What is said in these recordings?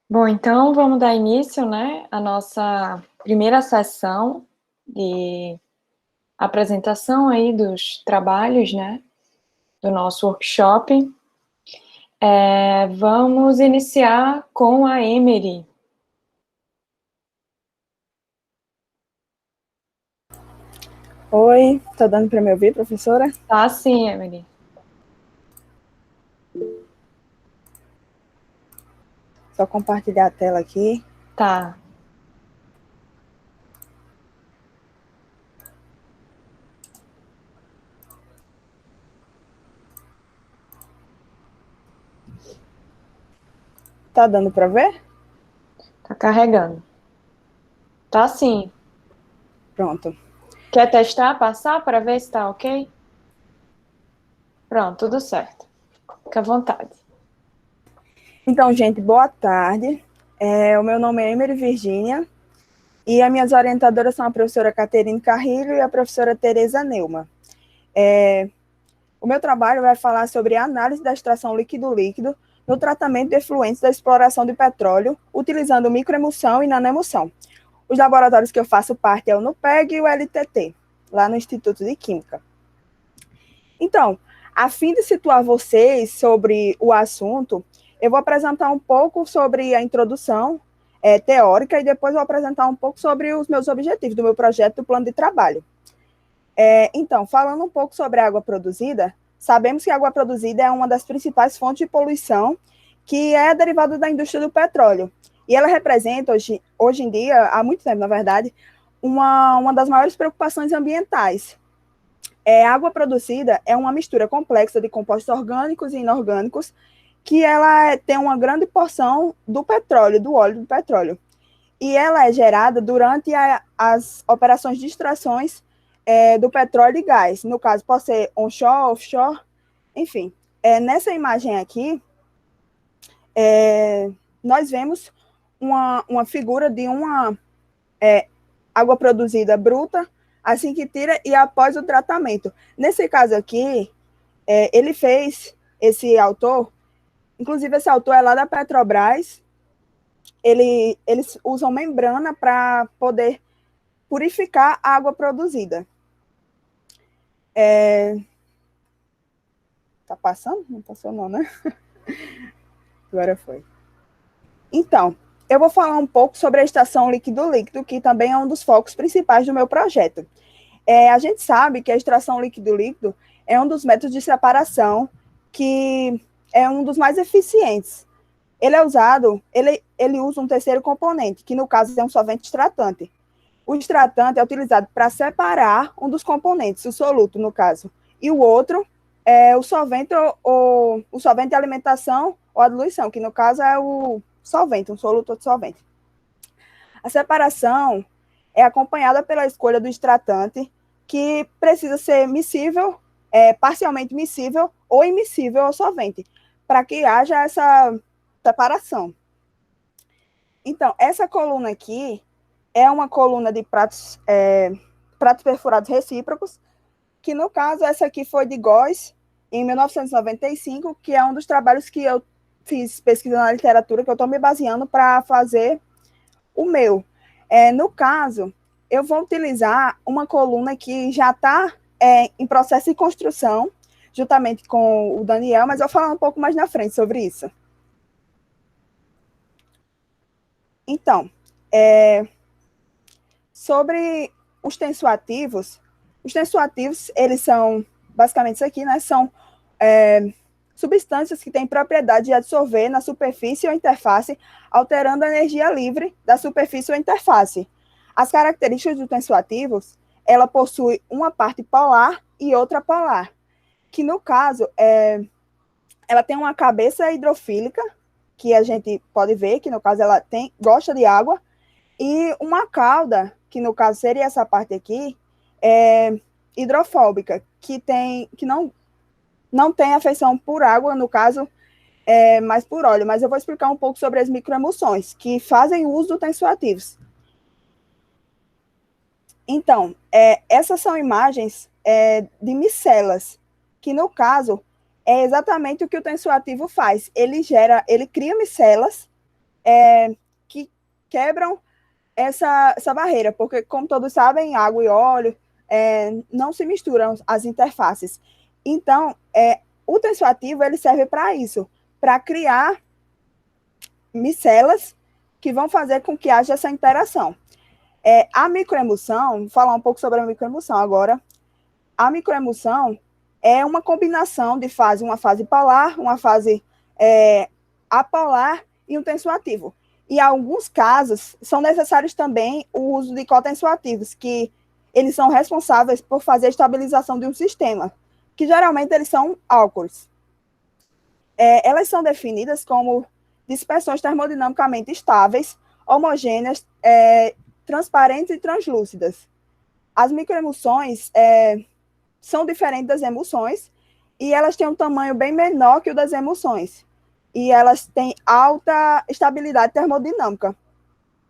Bom, então vamos dar início, né, à nossa primeira sessão de apresentação aí dos trabalhos, né, do nosso workshop. Vamos iniciar com a Emery. Oi, tá dando para me ouvir, professora? Tá sim, Emery. Só compartilhar a tela aqui. Tá. Tá dando para ver? Tá carregando. Tá sim. Pronto. Quer testar, passar para ver se tá ok? Pronto, tudo certo. Fica à vontade. Então, gente, boa tarde. O meu nome é Emery Virgínia e as minhas orientadoras são a professora Caterine Carrilho e a professora Tereza Neuma. O meu trabalho vai falar sobre a análise da extração líquido-líquido no tratamento de efluentes da exploração de petróleo, utilizando microemulsão e nanoemulsão. Os laboratórios que eu faço parte é o NUPEG e o LTT, lá no Instituto de Química. Então, a fim de situar vocês sobre o assunto, eu vou apresentar um pouco sobre a introdução teórica e depois vou apresentar um pouco sobre os meus objetivos do meu projeto do plano de trabalho. Então, falando um pouco sobre a água produzida, sabemos que a água produzida é uma das principais fontes de poluição que é derivada da indústria do petróleo. E ela representa, hoje em dia, há muito tempo, na verdade, uma das maiores preocupações ambientais. A água produzida é uma mistura complexa de compostos orgânicos e inorgânicos que ela tem uma grande porção do petróleo, do óleo do petróleo. E ela é gerada durante as operações de extrações do petróleo e gás. No caso, pode ser onshore, offshore, enfim. Nessa imagem aqui, nós vemos uma figura de uma água produzida bruta, assim que tira e após o tratamento. Nesse caso aqui, ele fez, esse autor, inclusive esse autor é lá da Petrobras, eles usam membrana para poder purificar a água produzida. Tá passando? Não passou não, né? Agora foi. Então, eu vou falar um pouco sobre a extração líquido-líquido, que também é um dos focos principais do meu projeto. A gente sabe que a extração líquido-líquido é um dos métodos de separação que é um dos mais eficientes. Ele usa um terceiro componente, que no caso é um solvente extratante. O extratante é utilizado para separar um dos componentes, o soluto, no caso, e o outro é o solvente o solvente de alimentação ou a diluição, que no caso é o solvente, um soluto de solvente. A separação é acompanhada pela escolha do extratante, que precisa ser miscível, parcialmente miscível ou immiscível ao solvente, para que haja essa separação. Então, essa coluna aqui é uma coluna de pratos perfurados recíprocos, que no caso, essa aqui foi de Góes, em 1995, que é um dos trabalhos que eu fiz pesquisa na literatura, que eu estou me baseando para fazer o meu. No caso, eu vou utilizar uma coluna que já está em processo de construção, juntamente com o Daniel, mas eu vou falar um pouco mais na frente sobre isso. Então, sobre os tensoativos, eles são, basicamente isso aqui, né, são substâncias que têm propriedade de absorver na superfície ou interface, alterando a energia livre da superfície ou interface. As características dos tensoativos, ela possui uma parte polar e outra polar, que no caso, ela tem uma cabeça hidrofílica, que a gente pode ver, que no caso ela gosta de água, e uma cauda, que no caso seria essa parte aqui, hidrofóbica, que não tem afeição por água, no caso, mais por óleo. Mas eu vou explicar um pouco sobre as microemulsões, que fazem uso dos tensoativos. Então, essas são imagens de micelas, que no caso é exatamente o que o tensoativo faz. Ele cria micelas que quebram essa barreira, porque, como todos sabem, água e óleo não se misturam as interfaces. Então, o tensoativo ele serve para isso, para criar micelas que vão fazer com que haja essa interação. A microemulsão, vou falar um pouco sobre a microemulsão agora. A microemulsão é uma combinação de fase, uma fase polar, uma fase apolar e um tensoativo. E, em alguns casos, são necessários também o uso de cotensoativos, que eles são responsáveis por fazer a estabilização de um sistema, que geralmente eles são álcools. Elas são definidas como dispersões termodinamicamente estáveis, homogêneas, transparentes e translúcidas. As microemulsões são diferentes das emulsões e elas têm um tamanho bem menor que o das emulsões. E elas têm alta estabilidade termodinâmica,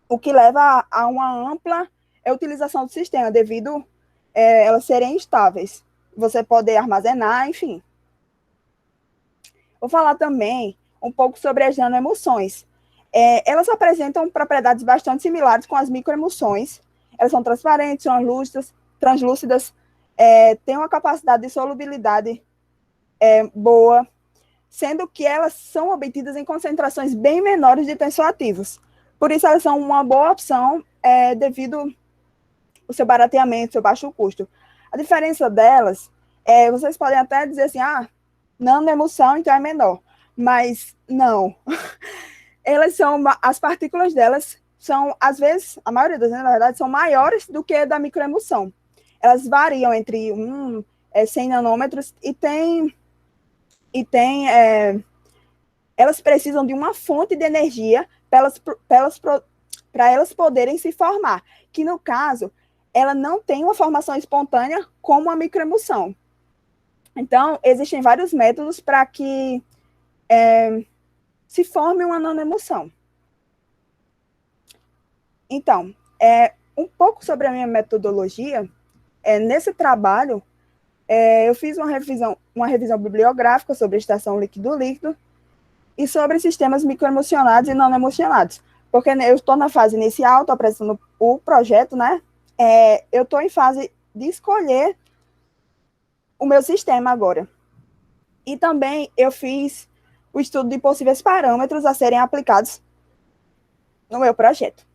o que leva a uma ampla utilização do sistema, devido elas serem estáveis. Você pode armazenar, enfim. Vou falar também um pouco sobre as nanoemulsões. Elas apresentam propriedades bastante similares com as microemulsões. Elas são transparentes, translúcidas, têm uma capacidade de solubilidade boa, sendo que elas são obtidas em concentrações bem menores de tensoativos. Por isso, elas são uma boa opção devido ao seu barateamento, seu baixo custo. A diferença delas, vocês podem até dizer assim, nanoemulsão, então é menor. Mas não. As partículas delas são, às vezes, a maioria das vezes, na verdade, são maiores do que a da microemulsão. Elas variam entre 100 nanômetros elas precisam de uma fonte de energia para elas poderem se formar, que no caso, ela não tem uma formação espontânea como a microemulsão. Então, existem vários métodos para que se forme uma nanoemulsão. Então, um pouco sobre a minha metodologia. Nesse trabalho, eu fiz uma revisão bibliográfica sobre extração líquido-líquido e sobre sistemas microemulsionados e nanoemulsionados. Porque eu estou na fase inicial, estou apresentando o projeto, né? Eu estou em fase de escolher o meu sistema agora. E também eu fiz o estudo de possíveis parâmetros a serem aplicados no meu projeto.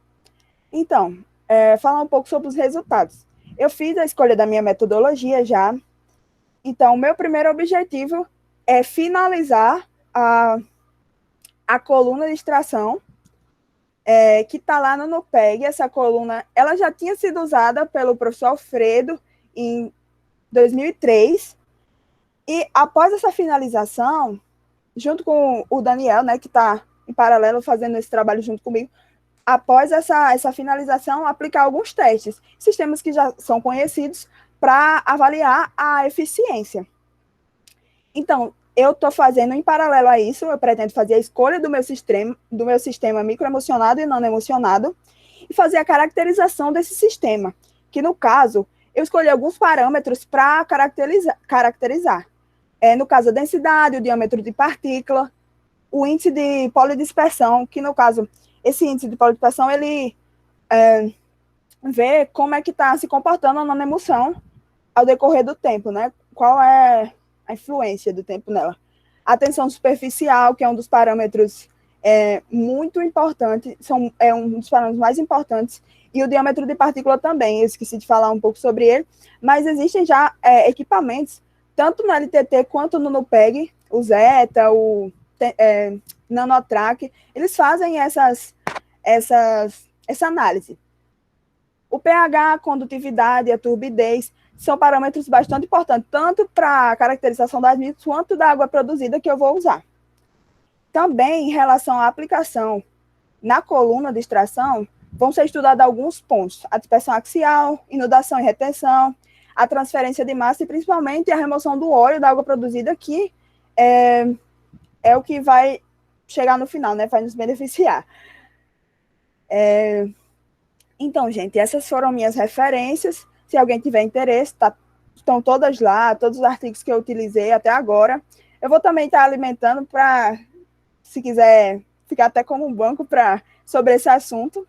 Então, falar um pouco sobre os resultados. Eu fiz a escolha da minha metodologia já. Então, o meu primeiro objetivo é finalizar a coluna de extração, que está lá no NUPEG. Essa coluna ela já tinha sido usada pelo professor Alfredo em 2003. E após essa finalização, junto com o Daniel, né, que está em paralelo fazendo esse trabalho junto comigo, após essa finalização, aplicar alguns testes, sistemas que já são conhecidos, para avaliar a eficiência. Então, eu estou fazendo, em paralelo a isso, eu pretendo fazer a escolha do meu sistema microemulsionado e não emulsionado, e fazer a caracterização desse sistema, que no caso, eu escolhi alguns parâmetros para caracterizar. No caso, a densidade, o diâmetro de partícula, o índice de polidispersão, que no caso, esse índice de polidispersão, ele vê como é que está se comportando a nanoemulsão ao decorrer do tempo, né? Qual é a influência do tempo nela. A tensão superficial, que é um dos parâmetros muito importantes, é um dos parâmetros mais importantes, e o diâmetro de partícula também, eu esqueci de falar um pouco sobre ele, mas existem já equipamentos, tanto no LTT quanto no NUPEG, o Zeta, o Nanotrack, eles fazem essa análise. O pH, a condutividade, a turbidez, são parâmetros bastante importantes, tanto para a caracterização das micros, quanto da água produzida que eu vou usar. Também, em relação à aplicação na coluna de extração, vão ser estudados alguns pontos: a dispersão axial, inundação e retenção, a transferência de massa e, principalmente, a remoção do óleo da água produzida, que é o que vai chegar no final, né? Vai nos beneficiar. Então, gente, essas foram minhas referências. Se alguém tiver interesse, estão todas lá, todos os artigos que eu utilizei até agora. Eu vou também estar alimentando para, se quiser ficar até como um banco sobre esse assunto.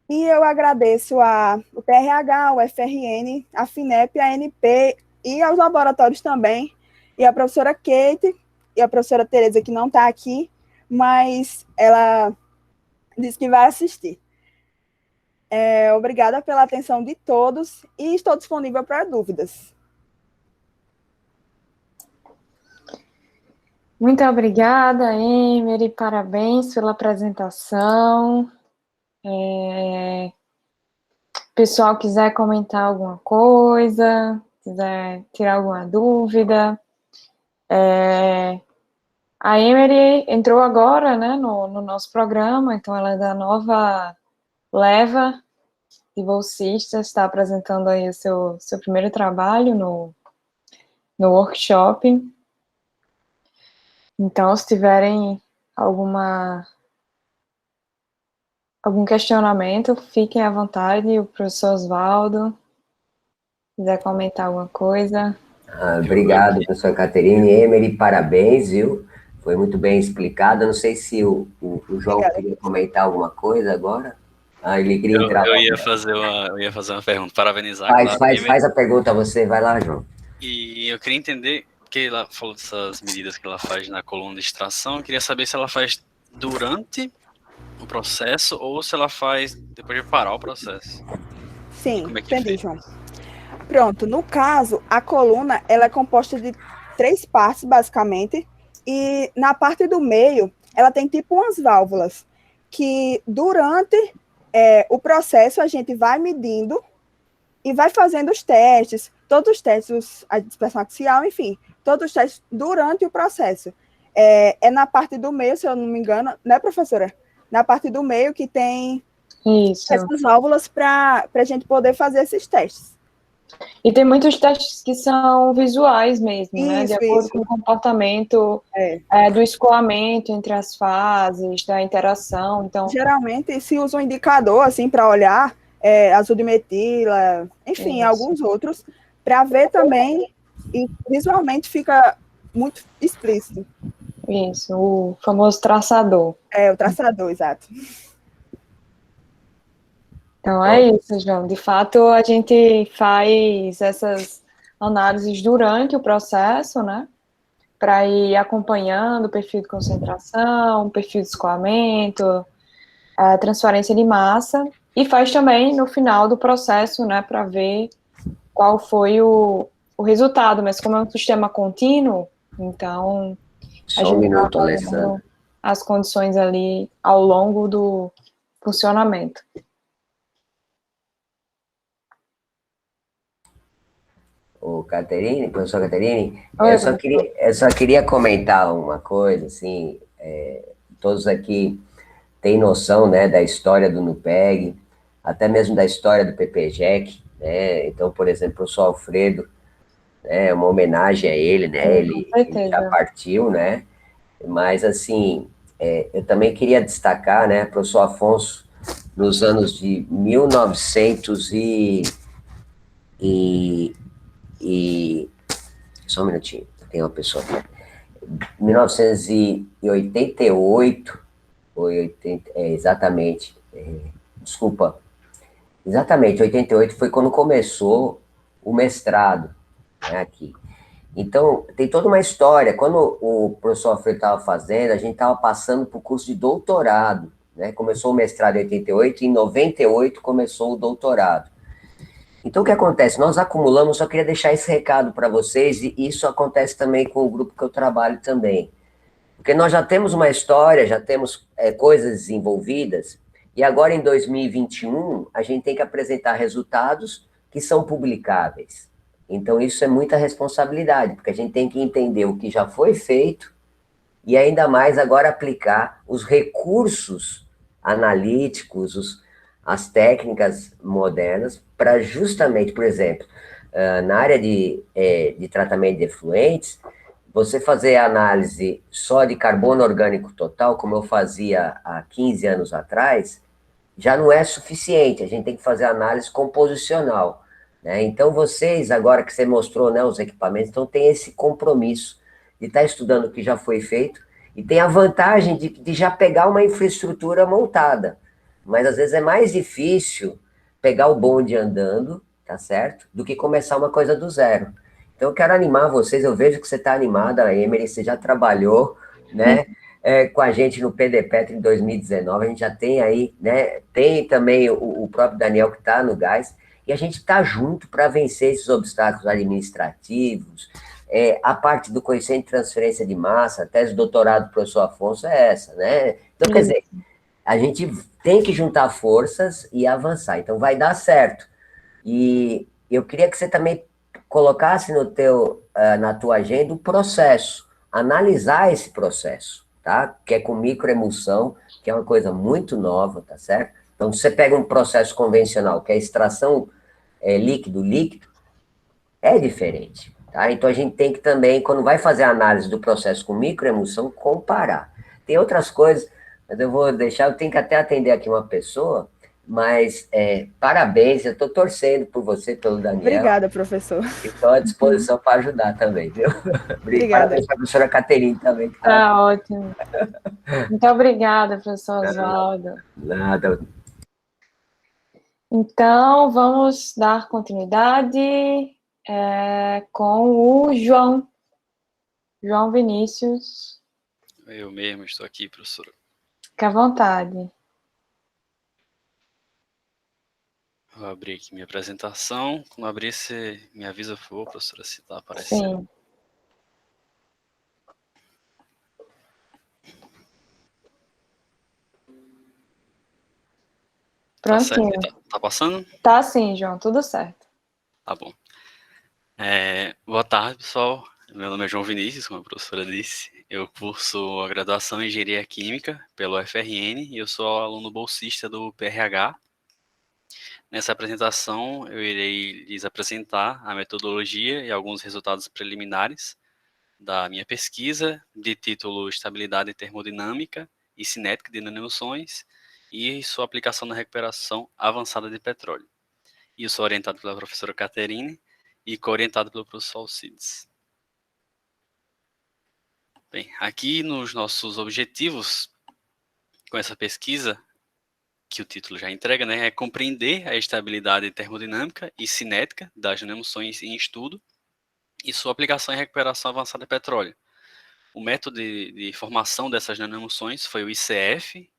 E eu agradeço o TRH, o FRN, a FINEP, a ANP e aos laboratórios também, e a professora Kate e a professora Tereza, que não está aqui, mas ela disse que vai assistir. Obrigada pela atenção de todos e estou disponível para dúvidas. Muito obrigada, Emery, parabéns pela apresentação. Pessoal quiser comentar alguma coisa, quiser tirar alguma dúvida. A Emery entrou agora, né, no nosso programa, então ela é da nova leva de bolsistas, está apresentando aí o seu primeiro trabalho no workshop. Então, se tiverem algum questionamento, fiquem à vontade. O professor Oswaldo, quiser comentar alguma coisa. Obrigado, professor Caterine. Emery, parabéns, viu? Foi muito bem explicado. Não sei se o João queria comentar alguma coisa agora. Ele queria entrar. Eu ia fazer uma pergunta, parabenizar. Faz a pergunta a você, vai lá, João. E eu queria entender, porque ela falou dessas medidas que ela faz na coluna de extração, eu queria saber se ela faz durante o processo ou se ela faz depois de parar o processo. Sim, entendi, João. Pronto, no caso, a coluna ela é composta de 3 partes, basicamente, e na parte do meio, ela tem tipo umas válvulas, que durante o processo a gente vai medindo e vai fazendo os testes, todos os testes, a dispersão axial, enfim, todos os testes durante o processo. É na parte do meio, se eu não me engano, né, professora? Na parte do meio que tem essas válvulas para a gente poder fazer esses testes. E tem muitos testes que são visuais mesmo, né? De acordo com o comportamento do escoamento entre as fases, da interação. Então, geralmente se usa um indicador assim para olhar, azul de metila, enfim, alguns outros, para ver também, e visualmente fica muito explícito. Isso, o famoso traçador. O traçador, exato. Então, é isso, João. De fato, a gente faz essas análises durante o processo, né? Para ir acompanhando o perfil de concentração, o perfil de escoamento, a transferência de massa, e faz também no final do processo, né? Para ver qual foi o resultado. Mas como é um sistema contínuo, então a gente vai avaliando as condições ali ao longo do funcionamento. Caterine, professor Caterine, eu só queria comentar uma coisa, assim, todos aqui têm noção, né, da história do NUPEG, até mesmo da história do PPGEC, né, então, por exemplo, o professor Alfredo, né, uma homenagem a ele, né, ele já partiu, né, mas, assim, eu também queria destacar, né, professor Afonso, nos anos de 1900 só um minutinho, tem uma pessoa aqui. 1988, foi 80, exatamente, desculpa, exatamente, 88 foi quando começou o mestrado, né, aqui. Então, tem toda uma história. Quando o professor Alfredo estava fazendo, a gente estava passando para o curso de doutorado, né? Começou o mestrado em 88 e em 98 começou o doutorado. Então, o que acontece? Nós acumulamos, só queria deixar esse recado para vocês, e isso acontece também com o grupo que eu trabalho também. Porque nós já temos uma história, já temos coisas desenvolvidas, e agora em 2021, a gente tem que apresentar resultados que são publicáveis. Então, isso é muita responsabilidade, porque a gente tem que entender o que já foi feito, e ainda mais agora aplicar os recursos analíticos, as técnicas modernas, para justamente, por exemplo, na área de tratamento de efluentes, você fazer análise só de carbono orgânico total, como eu fazia há 15 anos atrás, já não é suficiente, a gente tem que fazer análise composicional, né? Então, vocês, agora que você mostrou, né, os equipamentos, então tem esse compromisso de estar estudando o que já foi feito E tem a vantagem de já pegar uma infraestrutura montada. Mas às vezes é mais difícil pegar o bonde andando, tá certo? Do que começar uma coisa do zero. Então eu quero animar vocês, eu vejo que você está animada, Emery, você já trabalhou, né? Com a gente no PDPetro em 2019, a gente já tem aí, né? Tem também o próprio Daniel que está no gás, e a gente está junto para vencer esses obstáculos administrativos. A parte do coeficiente de transferência de massa, a tese de doutorado do professor Afonso é essa, né? Então, quer dizer, a gente tem que juntar forças e avançar. Então, vai dar certo. E eu queria que você também colocasse na tua agenda o processo, analisar esse processo, tá? Que é com microemulsão, que é uma coisa muito nova, tá certo? Então, se você pega um processo convencional, que é a extração líquido-líquido, é diferente, tá? Então, a gente tem que também, quando vai fazer a análise do processo com microemulsão, comparar. Tem outras coisas, mas eu vou deixar, eu tenho que até atender aqui uma pessoa, mas parabéns, eu estou torcendo por você, pelo Daniel. Obrigada, professor. Estou à disposição para ajudar também, viu? Obrigada. Parabéns para a professora Caterine também. Tá ótimo. Muito obrigada, professor Oswaldo. Nada. Então, vamos dar continuidade com o João. João Vinícius. Eu mesmo estou aqui, professora. Fique à vontade. Vou abrir aqui minha apresentação. Quando abrir, você me avisa, por favor, professora, se está aparecendo. Sim. Prontinho. Tá certo? Tá passando? Tá sim, João, tudo certo. Tá bom. Boa tarde, pessoal. Meu nome é João Vinícius, como a professora disse. Eu curso a graduação em Engenharia Química pelo UFRN e eu sou aluno bolsista do PRH. Nessa apresentação, eu irei lhes apresentar a metodologia e alguns resultados preliminares da minha pesquisa, de título Estabilidade Termodinâmica e Cinética de Nanoemulsões e sua aplicação na recuperação avançada de petróleo. E eu sou orientado pela professora Caterine e co-orientado pelo professor Alcides. Bem, aqui nos nossos objetivos com essa pesquisa, que o título já entrega, né, é compreender a estabilidade termodinâmica e cinética das nanoemulsões em estudo e sua aplicação em recuperação avançada de petróleo. O método de formação dessas nanoemulsões foi o ICF,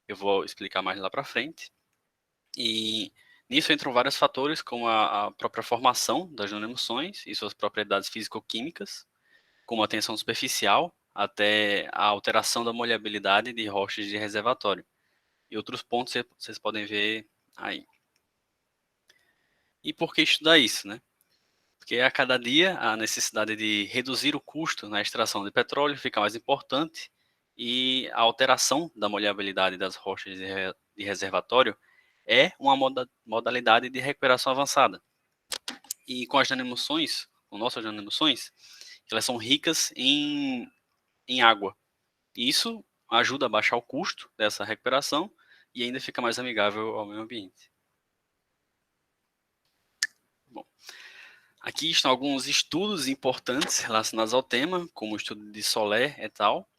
eu vou explicar mais lá para frente, e nisso entram vários fatores, como a própria formação das nanoemulsões e suas propriedades físico-químicas, como a tensão superficial, até a alteração da molhabilidade de rochas de reservatório. E outros pontos vocês podem ver aí. E por que estudar isso, né? Porque a cada dia a necessidade de reduzir o custo na extração de petróleo fica mais importante e a alteração da molhabilidade das rochas de reservatório é uma modalidade de recuperação avançada. E com as nanoemulsões, com nossas nanoemulsões, elas são ricas em água. E isso ajuda a baixar o custo dessa recuperação e ainda fica mais amigável ao meio ambiente. Bom, aqui estão alguns estudos importantes relacionados ao tema, como o estudo de Soler et al.,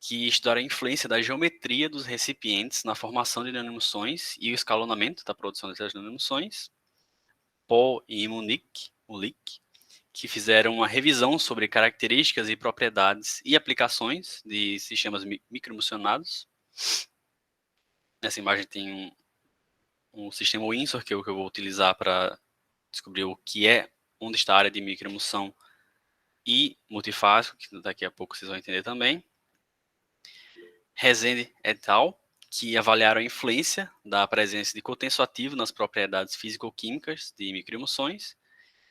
que estudaram a influência da geometria dos recipientes na formação de nanoemulsões e o escalonamento da produção dessas nanoemulsões. Paul e Monique, que fizeram uma revisão sobre características e propriedades e aplicações de sistemas microemulsionados. Nessa imagem tem um sistema Windsor, que é o que eu vou utilizar para descobrir o que é, onde está a área de microemulsão e multifásico, que daqui a pouco vocês vão entender também. Rezende et al., que avaliaram a influência da presença de cotensoativo nas propriedades físico-químicas de microemulsões,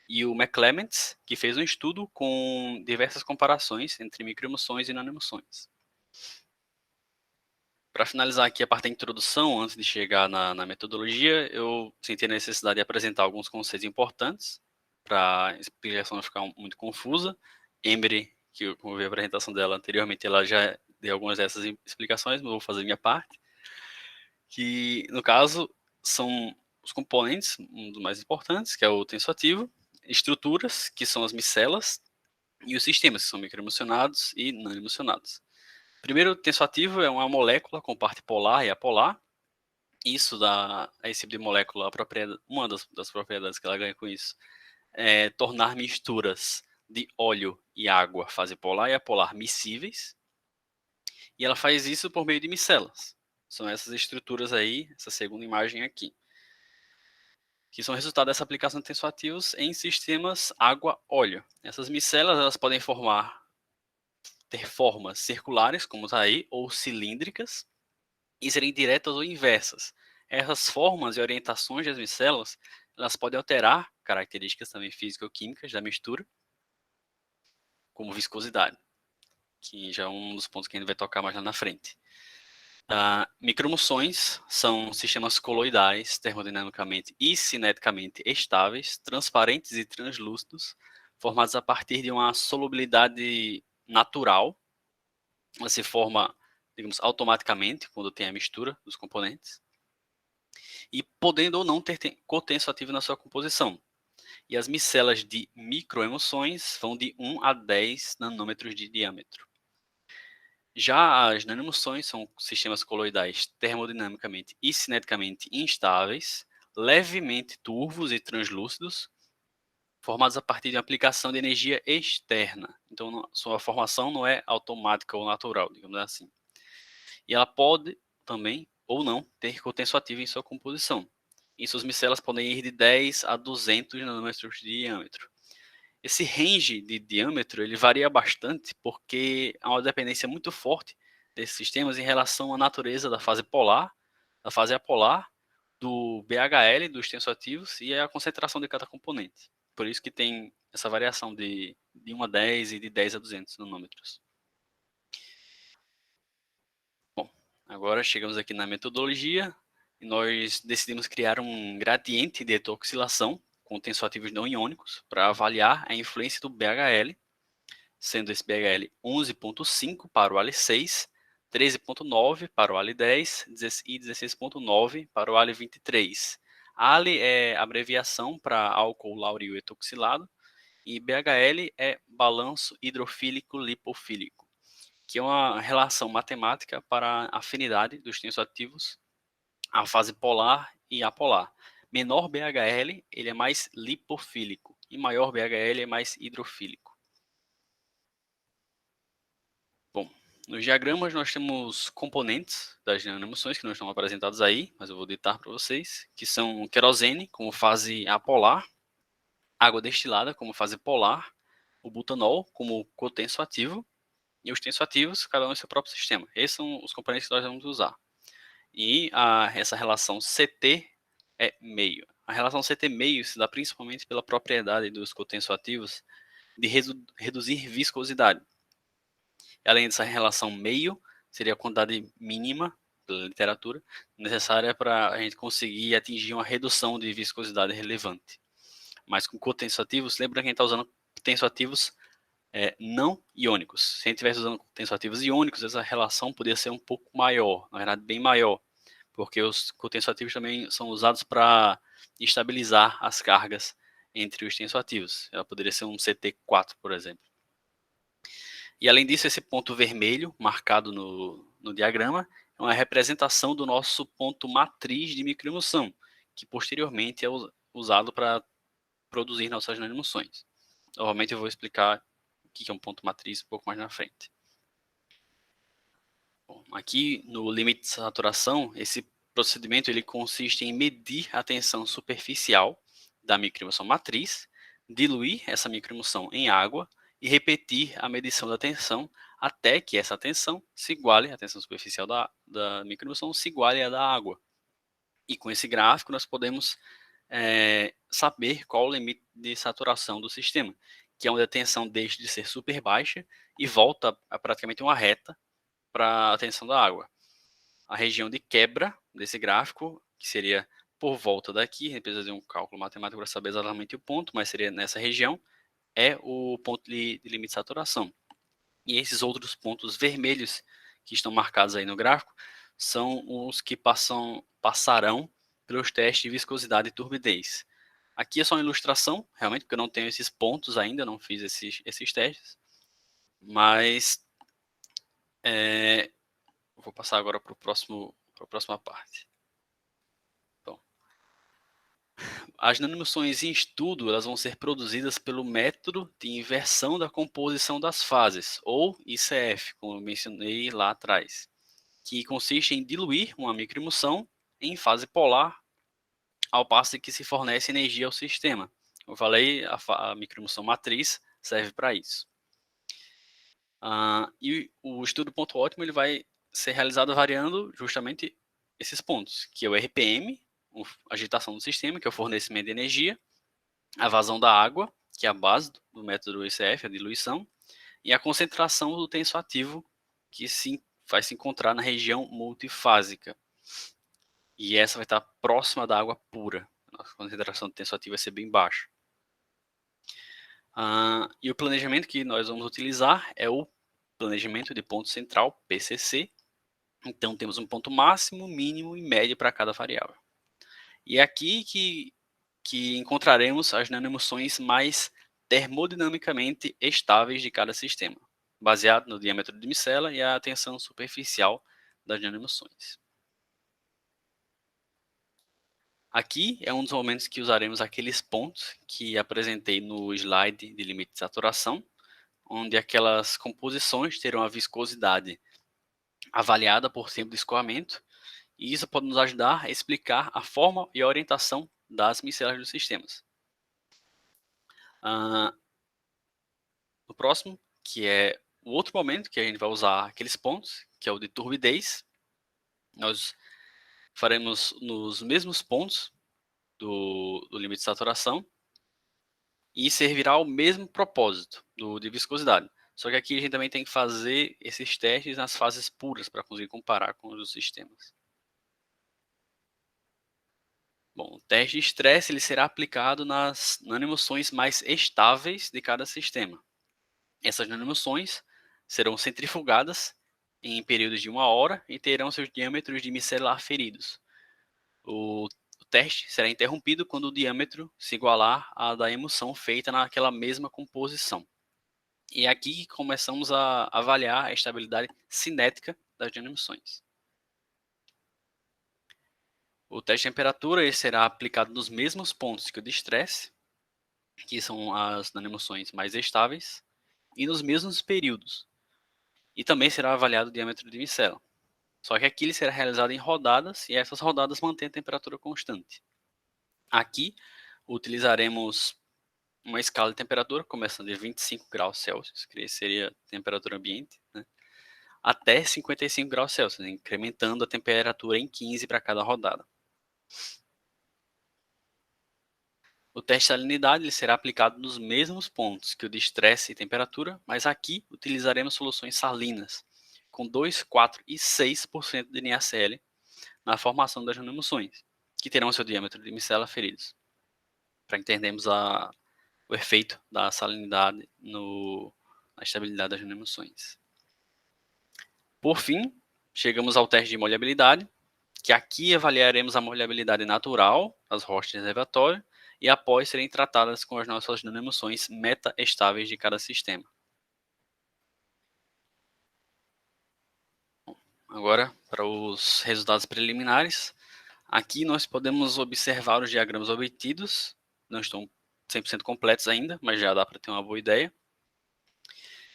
e o McClements, que fez um estudo com diversas comparações entre microemulsões e nanoemulsões. Para finalizar aqui a parte da introdução, antes de chegar na metodologia, eu senti a necessidade de apresentar alguns conceitos importantes, para a explicação não ficar muito confusa. Emery, que eu vi a apresentação dela anteriormente, ela já deu algumas dessas explicações, mas eu vou fazer a minha parte. Que, no caso, são os componentes, um dos mais importantes, que é o tensoativo, estruturas, que são as micelas, e os sistemas, que são microemocionados e não emocionados. Primeiro, o tensoativo é uma molécula com parte polar e apolar. Isso dá a esse tipo de molécula uma das propriedades que ela ganha com isso é tornar misturas de óleo e água, fase polar e apolar, miscíveis. E ela faz isso por meio de micelas. São essas estruturas aí, essa segunda imagem aqui, que são resultado dessa aplicação de tensoativos em sistemas água-óleo. Essas micelas elas podem ter formas circulares, como está aí, ou cilíndricas, e serem diretas ou inversas. Essas formas e orientações das micelas, elas podem alterar características também físico-químicas da mistura, como viscosidade, que já é um dos pontos que a gente vai tocar mais lá na frente. Microemulsões são sistemas coloidais, termodinamicamente e cineticamente estáveis, transparentes e translúcidos, formados a partir de uma solubilidade natural. Ela se forma, digamos, automaticamente quando tem a mistura dos componentes, e podendo ou não ter cotensoativo na sua composição. E as micelas de microemulsões vão de 1 a 10 nanômetros de diâmetro. Já as nanoemulsões são sistemas coloidais termodinamicamente e cineticamente instáveis, levemente turvos e translúcidos, formados a partir de uma aplicação de energia externa. Então, sua formação não é automática ou natural, digamos assim. E ela pode também, ou não, ter cotensoativo em sua composição. E suas micelas podem ir de 10 a 200 nanômetros de diâmetro. Esse range de diâmetro ele varia bastante porque há uma dependência muito forte desses sistemas em relação à natureza da fase polar, da fase apolar, do BHL, dos tensoativos e a concentração de cada componente. Por isso que tem essa variação de 1 a 10 e de 10 a 200 nanômetros. Bom, agora chegamos aqui na metodologia e nós decidimos criar um gradiente de etoxilação com tensoativos não iônicos para avaliar a influência do BHL, sendo esse BHL 11.5 para o AL6, 13.9 para o AL10 e 16.9 para o AL23. AL é abreviação para álcool láureo etoxilado e BHL é balanço hidrofílico lipofílico, que é uma relação matemática para a afinidade dos tensoativos à fase polar e apolar. Menor BHL, ele é mais lipofílico, e maior BHL é mais hidrofílico. Bom, nos diagramas nós temos componentes das nanoemulsões que não estão apresentados aí, mas eu vou ditar para vocês, que são querosene como fase apolar, água destilada como fase polar, o butanol como cotensoativo, e os tensoativos, cada um em seu próprio sistema. Esses são os componentes que nós vamos usar. E essa relação CT é meio. A relação CT meio se dá principalmente pela propriedade dos cotensoativos de reduzir viscosidade. Além dessa relação meio, seria a quantidade mínima, pela literatura, necessária para a gente conseguir atingir uma redução de viscosidade relevante. Mas com cotensoativos, lembra que a gente está usando tensoativos não iônicos. Se a gente estivesse usando tensoativos iônicos, essa relação poderia ser um pouco maior, na verdade bem maior, porque os cotensoativos também são usados para estabilizar as cargas entre os tensoativos. Ela poderia ser um CT4, por exemplo. E além disso, esse ponto vermelho marcado no diagrama é uma representação do nosso ponto matriz de microemulsão, que posteriormente é usado para produzir nossas nanoemulsões. Novamente eu vou explicar o que é um ponto matriz um pouco mais na frente. Bom, aqui no limite de saturação, esse procedimento ele consiste em medir a tensão superficial da microemulsão matriz, diluir essa microemulsão em água e repetir a medição da tensão até que essa tensão se iguale, a tensão superficial da microemulsão se iguale à da água. E com esse gráfico nós podemos saber qual o limite de saturação do sistema, que é onde a tensão deixa de ser super baixa e volta a praticamente uma reta para a tensão da água. A região de quebra desse gráfico, que seria por volta daqui, a gente precisa de um cálculo matemático para saber exatamente o ponto, mas seria nessa região, é o ponto de limite de saturação. E esses outros pontos vermelhos que estão marcados aí no gráfico são os que passarão pelos testes de viscosidade e turbidez. Aqui é só uma ilustração, realmente, porque eu não tenho esses pontos ainda, não fiz esses testes. Mas vou passar agora para a próxima parte. Bom, as nanoemissões em estudo elas vão ser produzidas pelo método de inversão da composição das fases, ou ICF, como eu mencionei lá atrás, que consiste em diluir uma microemulsão em fase polar, ao passo que se fornece energia ao sistema. Como eu falei, a microemulsão matriz serve para isso. E o estudo ponto ótimo ele vai ser realizado variando justamente esses pontos, que é o RPM, a agitação do sistema, que é o fornecimento de energia, a vazão da água, que é a base do método ICF, a diluição, e a concentração do tensoativo, que vai se encontrar na região multifásica. E essa vai estar próxima da água pura. A concentração do tensoativo vai ser bem baixa. E o planejamento que nós vamos utilizar é o planejamento de ponto central, PCC. Então, temos um ponto máximo, mínimo e médio para cada variável. E é aqui que encontraremos as nanoemulsões mais termodinamicamente estáveis de cada sistema, baseado no diâmetro de micela e a tensão superficial das nanoemulsões. Aqui é um dos momentos que usaremos aqueles pontos que apresentei no slide de limite de saturação, onde aquelas composições terão a viscosidade avaliada por tempo de escoamento, e isso pode nos ajudar a explicar a forma e a orientação das micelas dos sistemas. No próximo, que é o outro momento que a gente vai usar aqueles pontos, que é o de turbidez, nós faremos nos mesmos pontos do limite de saturação e servirá ao mesmo propósito de viscosidade. Só que aqui a gente também tem que fazer esses testes nas fases puras para conseguir comparar com os sistemas. Bom, o teste de estresse ele será aplicado nas nanoemulsões mais estáveis de cada sistema. Essas nanoemulsões serão centrifugadas em períodos de 1 hora e terão seus diâmetros de micelar feridos. O teste será interrompido quando o diâmetro se igualar à da emulsão feita naquela mesma composição. E é aqui que começamos a avaliar a estabilidade cinética das nanoemulsões. O teste de temperatura ele será aplicado nos mesmos pontos que o de estresse, que são as nanoemulsões mais estáveis, e nos mesmos períodos. E também será avaliado o diâmetro de micela. Só que aqui ele será realizado em rodadas, e essas rodadas mantêm a temperatura constante. Aqui utilizaremos uma escala de temperatura, começando de 25 graus Celsius, que seria a temperatura ambiente, né, até 55 graus Celsius, incrementando a temperatura em 15 para cada rodada. O teste de salinidade ele será aplicado nos mesmos pontos que o de estresse e temperatura, mas aqui utilizaremos soluções salinas, com 2, 4 e 6% de NaCl na formação das nanoemulsões, que terão seu diâmetro de micela feridos, para entendermos o efeito da salinidade na estabilidade das nanoemulsões. Por fim, chegamos ao teste de molhabilidade, que aqui avaliaremos a molhabilidade natural das rochas de reservatório e após serem tratadas com as nossas nanoemulsões meta-estáveis de cada sistema. Agora, para os resultados preliminares, aqui nós podemos observar os diagramas obtidos, não estão 100% completos ainda, mas já dá para ter uma boa ideia.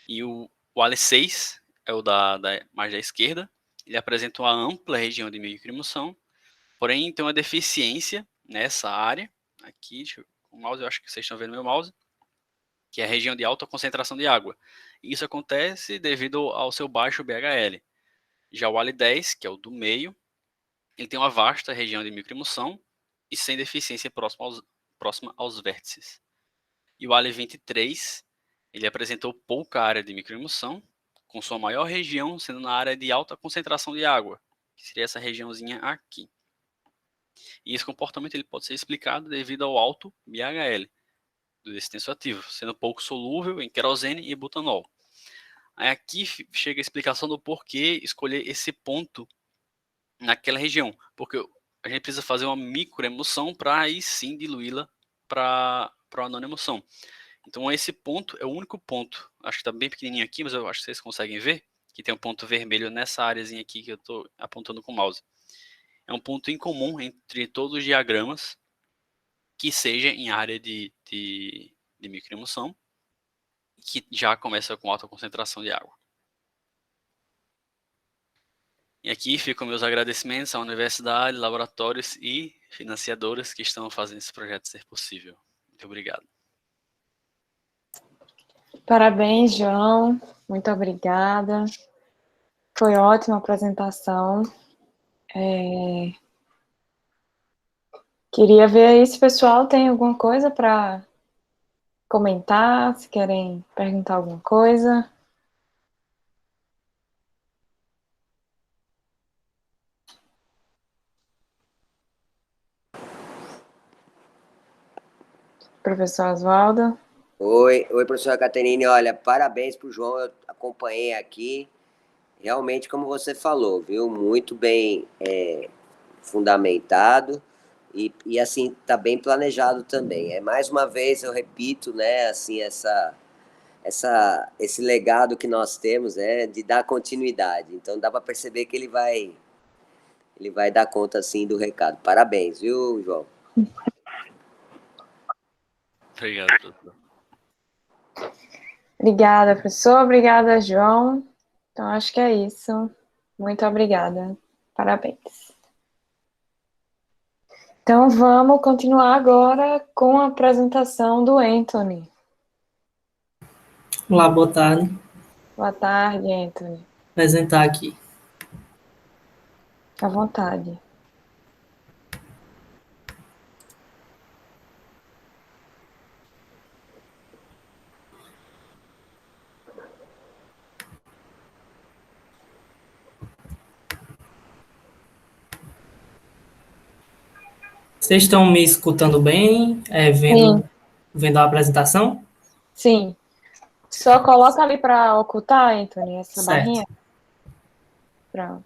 E o AL6 é o da mais da esquerda, ele apresenta uma ampla região de microemulsão, porém tem uma deficiência nessa área, aqui, com o mouse, eu acho que vocês estão vendo meu mouse, que é a região de alta concentração de água. E isso acontece devido ao seu baixo BHL. Já o AL10, que é o do meio, ele tem uma vasta região de microemulsão e sem deficiência próxima aos vértices. E o AL23, ele apresentou pouca área de microemulsão, com sua maior região sendo na área de alta concentração de água, que seria essa regiãozinha aqui. E esse comportamento ele pode ser explicado devido ao alto BHL desse tensoativo, sendo pouco solúvel em querosene e butanol. Aí aqui chega a explicação do porquê escolher esse ponto naquela região, porque a gente precisa fazer uma microemulsão para aí sim diluí-la para o Anônimo São. Então, esse ponto é o único ponto, acho que está bem pequenininho aqui, mas eu acho que vocês conseguem ver, que tem um ponto vermelho nessa áreazinha aqui que eu estou apontando com o mouse. É um ponto em comum entre todos os diagramas que seja em área de microemulsão, que já começa com alta concentração de água. E aqui ficam meus agradecimentos à universidade, laboratórios e financiadoras que estão fazendo esse projeto ser possível. Muito obrigado. Parabéns, João. Muito obrigada. Foi ótima a apresentação. Queria ver aí se o pessoal tem alguma coisa para comentar, se querem perguntar alguma coisa. Professor Oswaldo. Oi, professora Caterine. Olha, parabéns para o João, eu acompanhei aqui. Realmente, como você falou, viu? Muito bem fundamentado e assim, está bem planejado também. Mais uma vez, eu repito, né, assim, esse legado que nós temos, né, de dar continuidade. Então, dá para perceber que ele vai dar conta, assim, do recado. Parabéns, viu, João? Obrigado, professor. Obrigada, professor. Obrigada, João. Então, acho que é isso. Muito obrigada. Parabéns. Então, vamos continuar agora com a apresentação do Anthony. Olá, boa tarde. Boa tarde, Anthony. Vou apresentar aqui. À vontade. Vocês estão me escutando bem? Vendo a apresentação? Sim. Só coloca ali para ocultar, Anthony, essa Certo. barrinha. Pronto.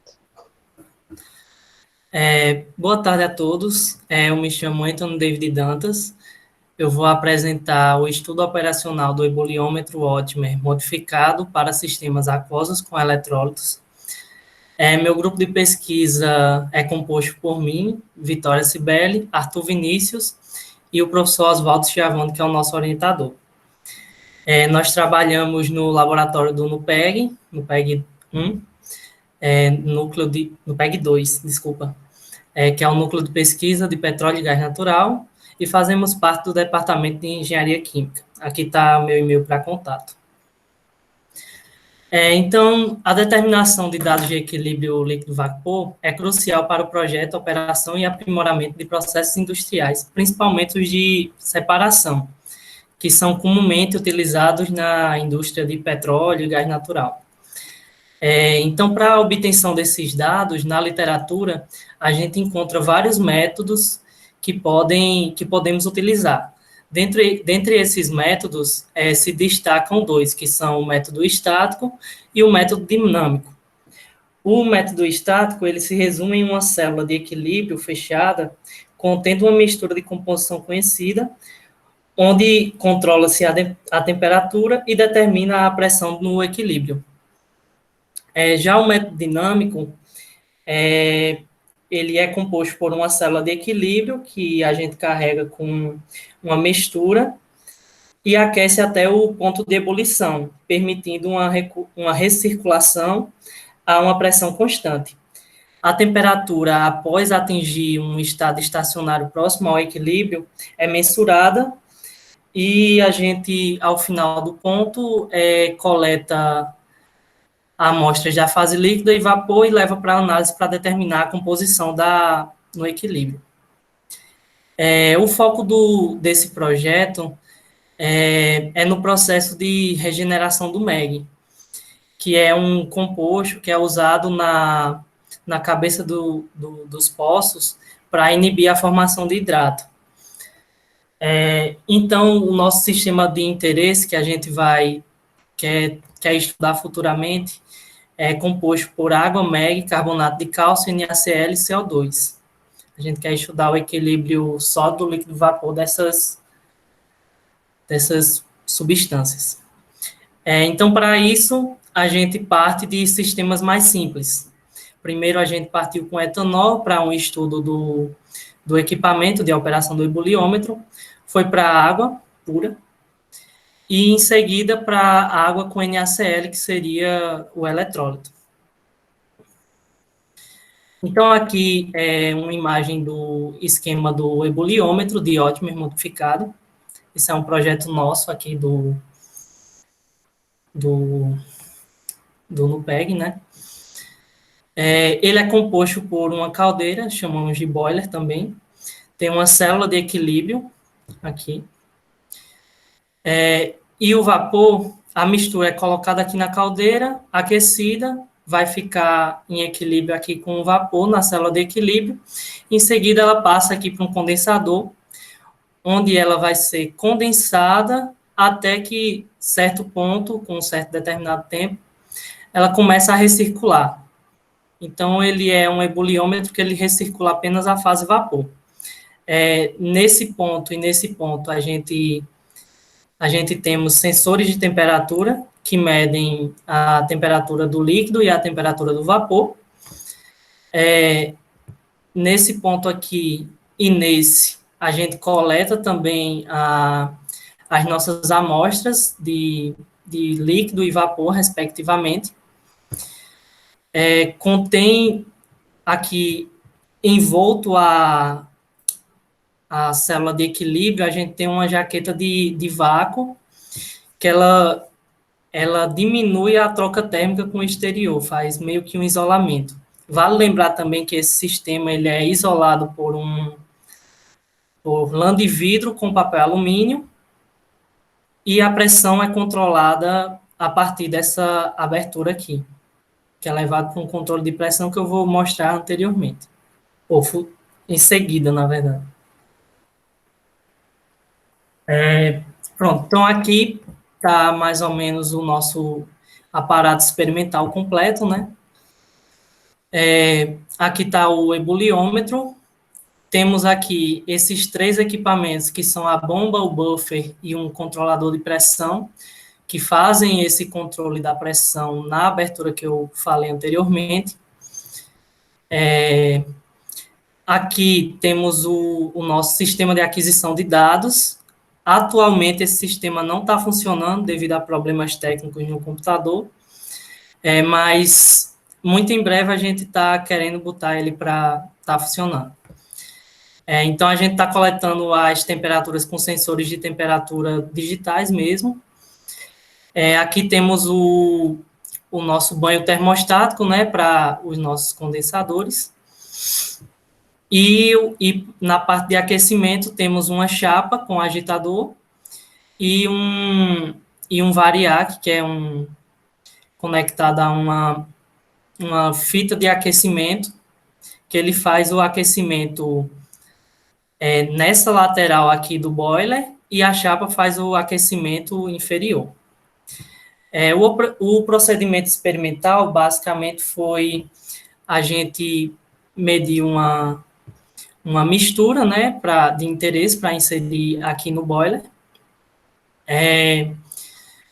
Boa tarde a todos. Eu me chamo Anthony David Dantas. Eu vou apresentar o estudo operacional do eboliômetro Otmer modificado para sistemas aquosos com eletrólitos. Meu grupo de pesquisa é composto por mim, Vitória Cibele, Arthur Vinícius e o professor Oswaldo Schiavone, que é o nosso orientador. Nós trabalhamos no laboratório do NUPEG 1, no PEG 2, desculpa, que é o Núcleo de Pesquisa de Petróleo e Gás Natural, e fazemos parte do Departamento de Engenharia Química. Aqui está o meu e-mail para contato. Então, a determinação de dados de equilíbrio líquido-vapor é crucial para o projeto, operação e aprimoramento de processos industriais, principalmente os de separação, que são comumente utilizados na indústria de petróleo e gás natural. Então, para a obtenção desses dados, na literatura, a gente encontra vários métodos que podemos utilizar. Dentre esses métodos, se destacam dois, que são o método estático e o método dinâmico. O método estático, ele se resume em uma célula de equilíbrio fechada, contendo uma mistura de composição conhecida, onde controla-se a temperatura e determina a pressão no equilíbrio. Já o método dinâmico, ele é composto por uma célula de equilíbrio que a gente carrega com uma mistura e aquece até o ponto de ebulição, permitindo uma recirculação a uma pressão constante. A temperatura, após atingir um estado estacionário próximo ao equilíbrio, é mensurada e a gente, ao final do ponto, coleta amostras da fase líquida e vapor e leva para análise para determinar a composição no equilíbrio. O foco desse projeto é no processo de regeneração do MEG, que é um composto que é usado na cabeça dos poços para inibir a formação de hidrato. Então, o nosso sistema de interesse que a gente quer estudar futuramente é composto por água, MEG, carbonato de cálcio, NaCl e CO2. A gente quer estudar o equilíbrio sólido, líquido, vapor dessas dessas substâncias. Então, para isso, a gente parte de sistemas mais simples. Primeiro, a gente partiu com etanol para um estudo do equipamento de operação do ebuliômetro, foi para a água pura, e em seguida para a água com NaCl, que seria o eletrólito. Então, aqui é uma imagem do esquema do ebuliômetro de Ottmer modificado. Isso é um projeto nosso aqui do NUPEG, né? Ele é composto por uma caldeira, chamamos de boiler também. Tem uma célula de equilíbrio aqui. E o vapor, a mistura é colocada aqui na caldeira, aquecida, vai ficar em equilíbrio aqui com o vapor na célula de equilíbrio. Em seguida, ela passa aqui para um condensador, onde ela vai ser condensada até que certo ponto, com um certo determinado tempo, ela começa a recircular. Então, ele é um ebuliômetro que ele recircula apenas a fase vapor. Nesse ponto e nesse ponto, a gente temos sensores de temperatura que medem a temperatura do líquido e a temperatura do vapor. Nesse ponto aqui e nesse, a gente coleta também as nossas amostras de líquido e vapor, respectivamente. Contém aqui, envolto a célula de equilíbrio, a gente tem uma jaqueta de vácuo, que ela diminui a troca térmica com o exterior, faz meio que um isolamento. Vale lembrar também que esse sistema ele é isolado por lã de vidro com papel alumínio, e a pressão é controlada a partir dessa abertura aqui, que é levado para um controle de pressão que eu vou mostrar anteriormente, ou em seguida, na verdade. Pronto, então aqui está mais ou menos o nosso aparato experimental completo, né? Aqui está o ebuliômetro. Temos aqui esses 3 equipamentos, que são a bomba, o buffer e um controlador de pressão, que fazem esse controle da pressão na abertura que eu falei anteriormente. Aqui temos o nosso sistema de aquisição de dados. Atualmente, esse sistema não está funcionando devido a problemas técnicos no computador, mas muito em breve a gente está querendo botar ele para estar funcionando. Então, a gente está coletando as temperaturas com sensores de temperatura digitais mesmo. Aqui temos o nosso banho termostático, né, para os nossos condensadores. E na parte de aquecimento temos uma chapa com agitador e um variac, que é conectado a uma fita de aquecimento, que ele faz o aquecimento nessa lateral aqui do boiler, e a chapa faz o aquecimento inferior. O procedimento experimental, basicamente, foi a gente medir uma mistura, né, de interesse para inserir aqui no boiler.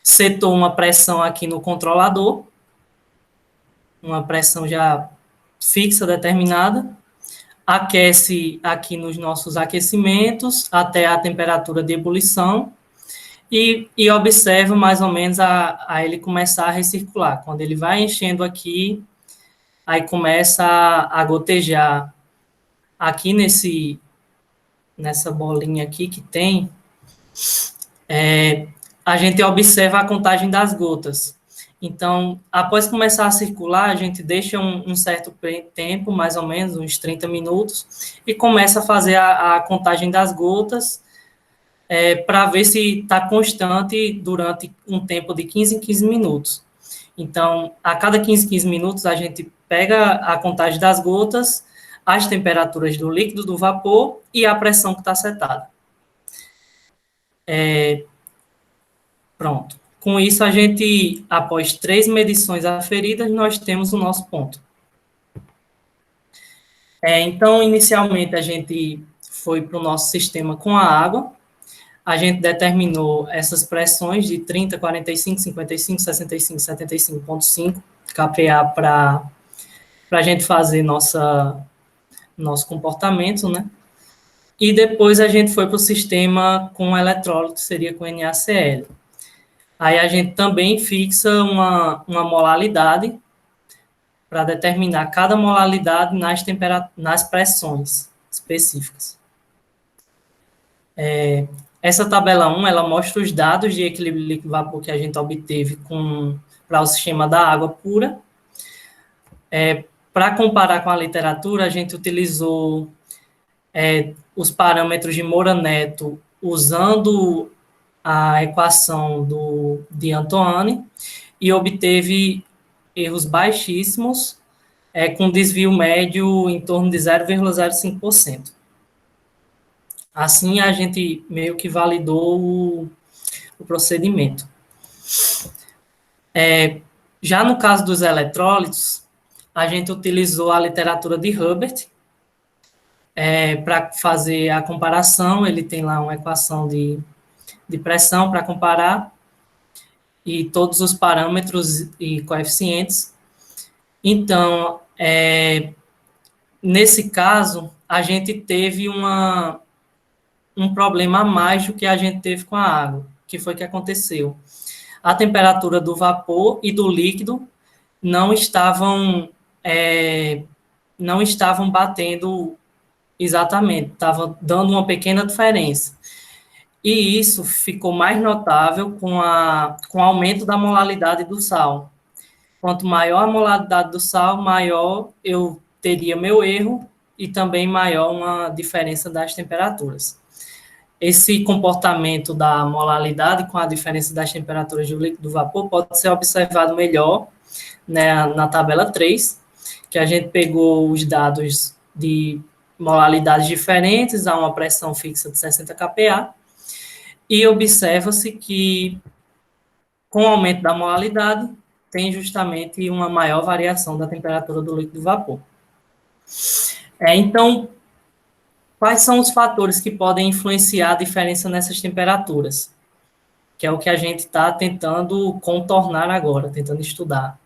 Setou uma pressão aqui no controlador, uma pressão já fixa, determinada. Aquece aqui nos nossos aquecimentos até a temperatura de ebulição e observa mais ou menos a ele começar a recircular. Quando ele vai enchendo aqui, aí começa a gotejar aqui nessa bolinha aqui que tem, a gente observa a contagem das gotas. Então, após começar a circular, a gente deixa um certo tempo, mais ou menos, uns 30 minutos, e começa a fazer a contagem das gotas, para ver se está constante durante um tempo de 15 em 15 minutos. Então, a cada 15 minutos, a gente pega a contagem das gotas, as temperaturas do líquido, do vapor e a pressão que está setada. Pronto. Com isso, a gente, após 3 medições aferidas, nós temos o nosso ponto. Então, inicialmente, a gente foi para o nosso sistema com a água. a gente determinou essas pressões de 30, 45, 55, 65, 75,5 kPa para a gente fazer nosso comportamento, né? E depois a gente foi para o sistema com eletrólito, seria com NaCl. Aí a gente também fixa uma molalidade para determinar cada molalidade nas pressões específicas. Essa tabela 1, ela mostra os dados de equilíbrio líquido-vapor que a gente obteve para o sistema da água pura. Para comparar com a literatura, a gente utilizou os parâmetros de Moura-Neto usando a equação de Antoine e obteve erros baixíssimos, com desvio médio em torno de 0,05%. Assim, a gente meio que validou o procedimento. Já no caso dos eletrólitos, a gente utilizou a literatura de Hubbert para fazer a comparação. Ele tem lá uma equação de pressão para comparar e todos os parâmetros e coeficientes. Então, nesse caso, a gente teve um problema a mais do que a gente teve com a água. O que foi que aconteceu? A temperatura do vapor e do líquido não estavam batendo exatamente, estava dando uma pequena diferença. E isso ficou mais notável com o aumento da molalidade do sal. Quanto maior a molalidade do sal, maior eu teria meu erro e também maior uma diferença das temperaturas. Esse comportamento da molalidade com a diferença das temperaturas do líquido do vapor pode ser observado melhor, né, na tabela 3, que a gente pegou os dados de molalidades diferentes a uma pressão fixa de 60 kPa e observa-se que, com o aumento da molalidade, tem justamente uma maior variação da temperatura do líquido vapor. Então, quais são os fatores que podem influenciar a diferença nessas temperaturas? Que é o que a gente está tentando contornar agora, tentando estudar.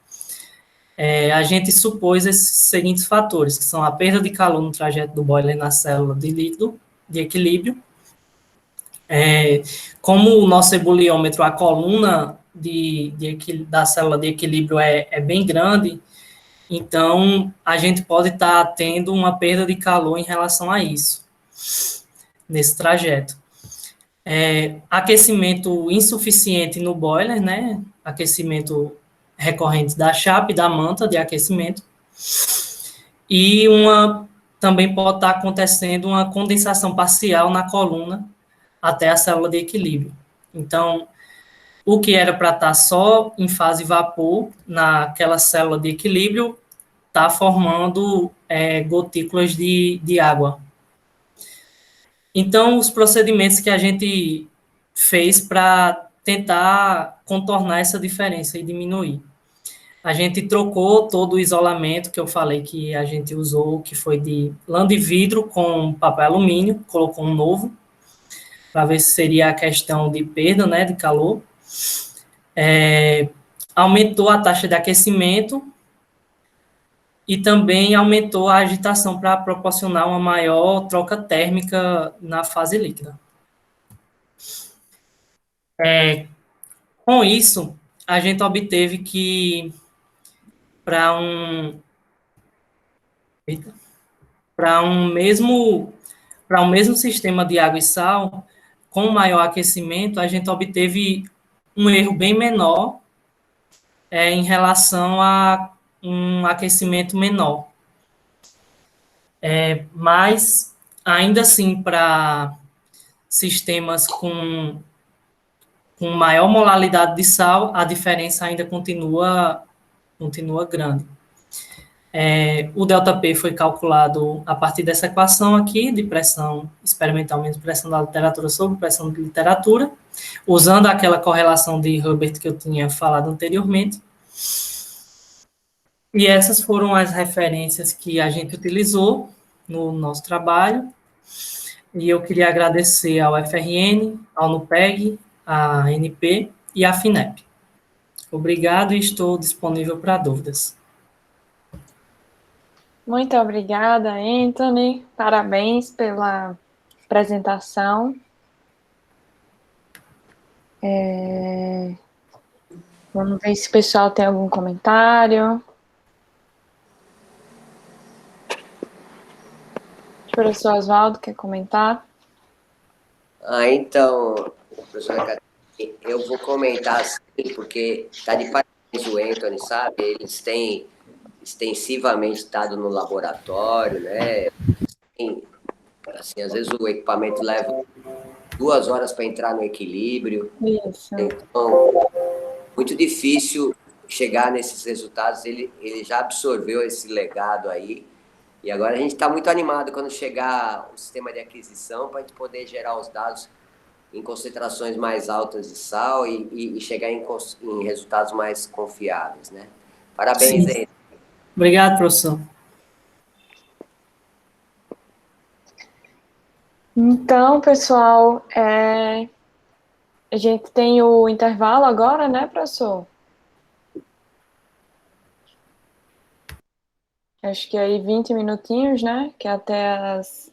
A gente supôs esses seguintes fatores, que são a perda de calor no trajeto do boiler na célula de líquido, de equilíbrio. Como o nosso ebuliômetro, a coluna da célula de equilíbrio é bem grande, então a gente pode estar tendo uma perda de calor em relação a isso, nesse trajeto. Aquecimento insuficiente no boiler, né? Aquecimento recorrente da chapa e da manta de aquecimento. E também pode estar acontecendo uma condensação parcial na coluna até a célula de equilíbrio. Então, o que era para estar só em fase vapor, naquela célula de equilíbrio, está formando gotículas de água. Então, os procedimentos que a gente fez para tentar contornar essa diferença e diminuir. A gente trocou todo o isolamento que eu falei que a gente usou, que foi de lã de vidro com papel alumínio, colocou um novo, para ver se seria a questão de perda, né, de calor. Aumentou a taxa de aquecimento e também aumentou a agitação para proporcionar uma maior troca térmica na fase líquida. Com isso, a gente obteve que para um mesmo sistema de água e sal, com maior aquecimento, a gente obteve um erro bem menor em relação a um aquecimento menor. Mas, ainda assim, para sistemas com maior molalidade de sal, a diferença ainda continua grande. O ΔP foi calculado a partir dessa equação aqui, de pressão experimental menos pressão da literatura sobre pressão de literatura, usando aquela correlação de Hubbert que eu tinha falado anteriormente. E essas foram as referências que a gente utilizou no nosso trabalho. E eu queria agradecer ao FRN, ao NUPEG, à ANP e à FINEP. Obrigado e estou disponível para dúvidas. Muito obrigada, Anthony. Parabéns pela apresentação. Vamos ver se o pessoal tem algum comentário. O professor Oswaldo quer comentar? Então, professora Catarina, eu vou comentar assim, porque está de parabéns o Anthony, sabe? Eles têm extensivamente estado no laboratório, né? Assim, às vezes o equipamento leva 2 horas para entrar no equilíbrio. Isso. Então, muito difícil chegar nesses resultados. Ele já absorveu esse legado aí. E agora a gente está muito animado quando chegar o sistema de aquisição para a gente poder gerar os dados em concentrações mais altas de sal e chegar em resultados mais confiáveis, né? Parabéns, aí. Obrigado, professor. Então, pessoal, a gente tem o intervalo agora, né, professor? Acho que aí 20 minutinhos, né? Que é até as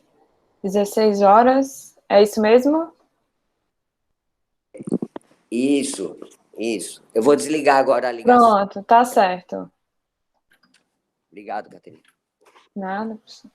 16 horas. É isso mesmo? Isso. Eu vou desligar agora a ligação. Pronto, tá certo. Obrigado, Caterina. Nada, professor.